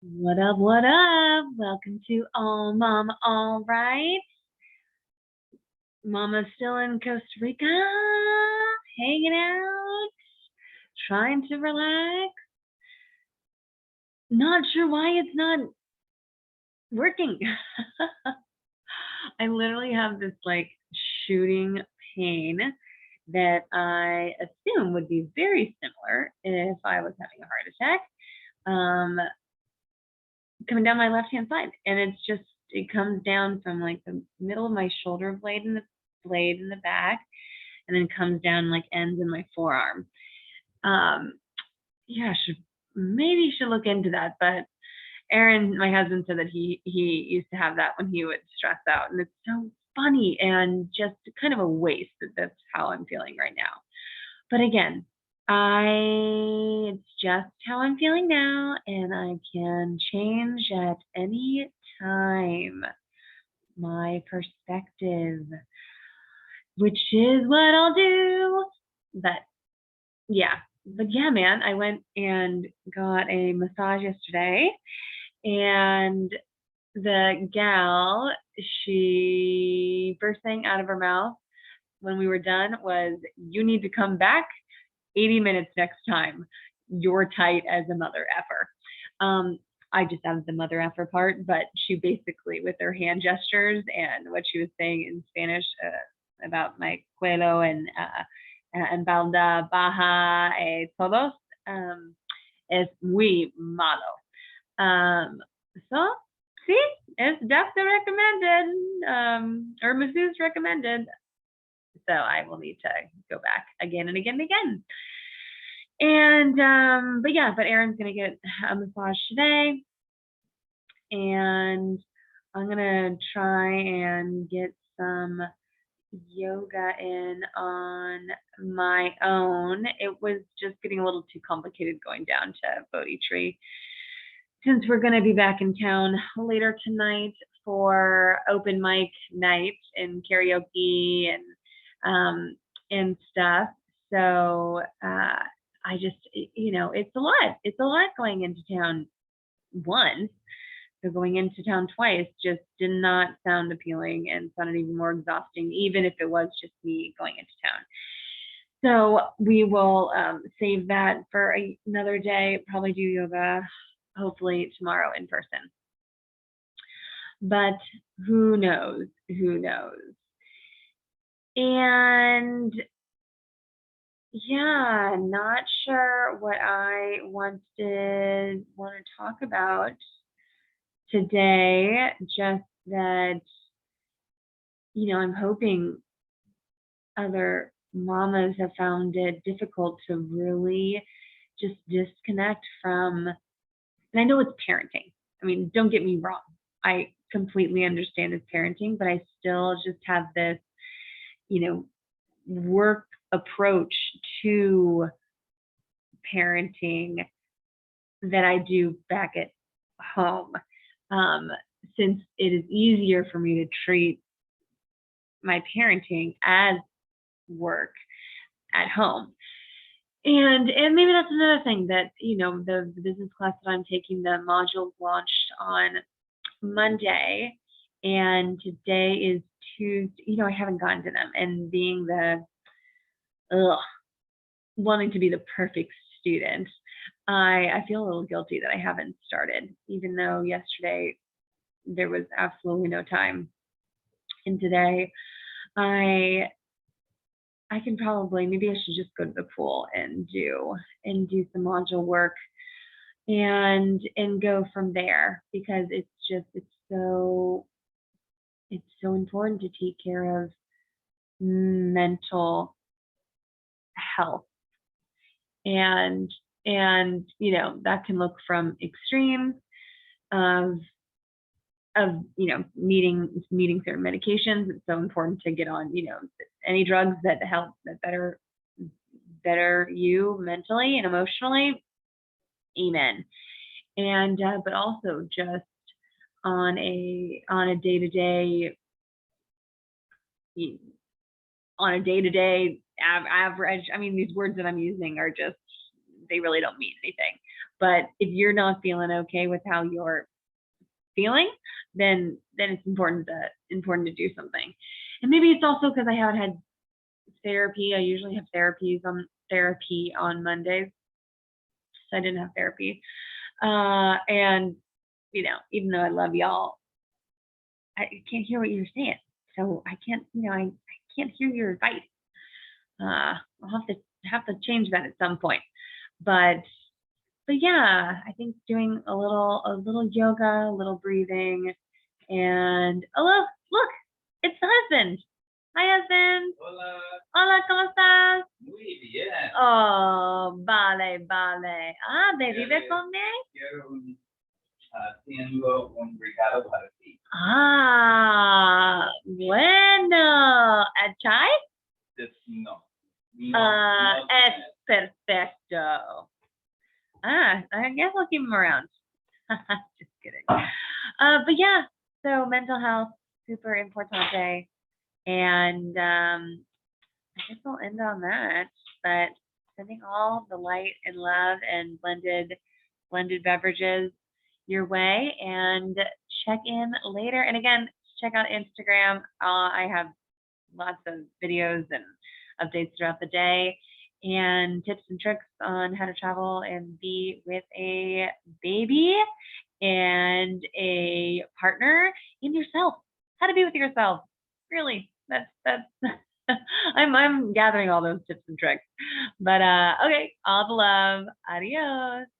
What up, what up? Welcome to All Mama All Right. Mama's still in Costa Rica, hanging out, trying to relax. Not sure why it's not working. I literally have this like shooting pain that I assume would be very similar if I was having a heart attack. Coming down my left hand side, and it comes down from like the middle of my shoulder blade in the back, and then comes down like ends in my forearm. Yeah, maybe should look into that. But Aaron, my husband, said that he used to have that when he would stress out, and it's so funny and just kind of a waste that that's how I'm feeling right now. But again, it's just how I'm feeling now, and I can change at any time my perspective, which is what I'll do. But yeah, man, I went and got a massage yesterday, and the gal, she first thing out of her mouth when we were done was, "You need to come back 80 minutes next time. You're tight as a mother effer." I just added the mother effer part, but she basically, with her hand gestures and what she was saying in Spanish about my cuello and balda baja todos, es muy malo. So, sí, es doctor recommended, or masseuse recommended. So I will need to go back again and again and again. And but Aaron's gonna get a massage today, and I'm gonna try and get some yoga in on my own. It was just getting a little too complicated going down to Bodhi Tree, since we're gonna be back in town later tonight for open mic night and karaoke and stuff. So I just, it's a lot. It's a lot going into town once. So going into town twice just did not sound appealing and sounded even more exhausting, even if it was just me going into town. So we will save that for another day, probably do yoga, hopefully tomorrow in person. But who knows? Who knows? And yeah, not sure what I want to talk about today. Just that, I'm hoping other mamas have found it difficult to really just disconnect from, and I know it's parenting. I mean, don't get me wrong. I completely understand it's parenting, but I still just have this, work approach to parenting that I do back at home, since it is easier for me to treat my parenting as work at home. And maybe that's another thing that, the business class that I'm taking, the modules launched on Monday, and today is Tuesday. I haven't gotten to them, and being wanting to be the perfect student, I feel a little guilty that I haven't started, even though yesterday there was absolutely no time. And today I can probably, maybe I should just go to the pool and do some module work and go from there, because it's so important to take care of mental health. And that can look from extremes of needing certain medications. It's so important to get on any drugs that help, that better you mentally and emotionally. Amen. And but also just on a day-to-day average. I mean, these words that I'm using are just, they really don't mean anything. But if you're not feeling okay with how you're feeling, then it's important to do something. And maybe it's also because I haven't had therapy. I usually have therapy on Mondays, so I didn't have therapy. And even though I love y'all, I can't hear what you're saying, so I can't, I can't hear your advice. I'll have to change that at some point. But yeah, I think doing a little yoga, a little breathing, and look, it's the husband. Hi, husband. Hola. Hola, ¿cómo estás? Muy bien. Oh, vale. ¿Vive con él? Tengo un regalo para ti. Bueno. ¿A chai? No. Es perfecto. I guess I'll keep him around. Just kidding. But yeah, so mental health, super importante. And I guess I'll end on that. But sending all the light and love and blended beverages your way, and check in later. And again, check out Instagram. I have lots of videos and updates throughout the day, and tips and tricks on how to travel and be with a baby and a partner in yourself. How to be with yourself. Really, that's I'm gathering all those tips and tricks. But okay, all the love. Adios.